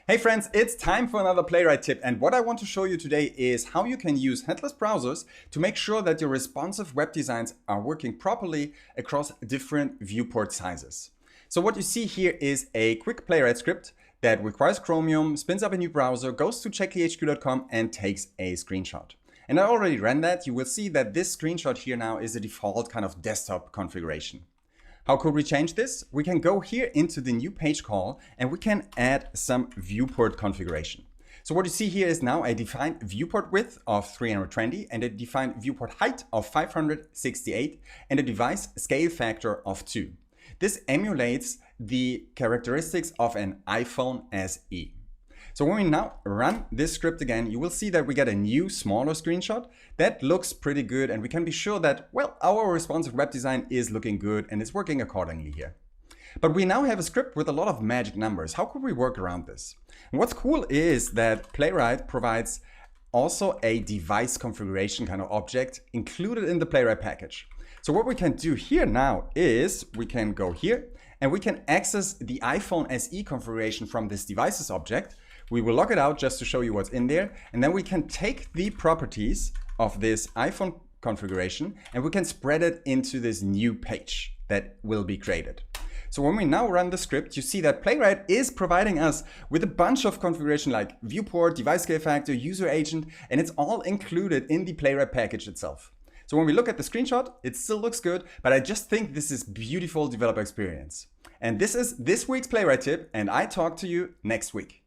Hey friends, it's time for another Playwright tip, and what I want to show you today is how you can use headless browsers to make sure that your responsive web designs are working properly across different viewport sizes. So what you see here is a quick Playwright script that requires Chromium, spins up a new browser, goes to checklihq.com and takes a screenshot. And I already ran that. You will see that this screenshot here now is a default kind of desktop configuration. How could we change this? We can go here into the new page call and we can add some viewport configuration. So what you see here is now a defined viewport width of 320 and a defined viewport height of 568 and a device scale factor of 2. This emulates the characteristics of an iPhone SE. So when we now run this script again, you will see that we get a new smaller screenshot that looks pretty good, and we can be sure that, well, our responsive web design is looking good and is working accordingly here. But we now have a script with a lot of magic numbers. How could we work around this? And what's cool is that Playwright provides also a device configuration kind of object included in the Playwright package. So what we can do here now is we can go here and we can access the iPhone SE configuration from this devices object. We will log it out just to show you what's in there. And then we can take the properties of this iPhone configuration and we can spread it into this new page that will be created. So when we now run the script, you see that Playwright is providing us with a bunch of configuration like viewport, device scale factor, user agent, and it's all included in the Playwright package itself. So when we look at the screenshot, it still looks good, but I just think this is beautiful developer experience. And this is this week's Playwright tip, and I talk to you next week.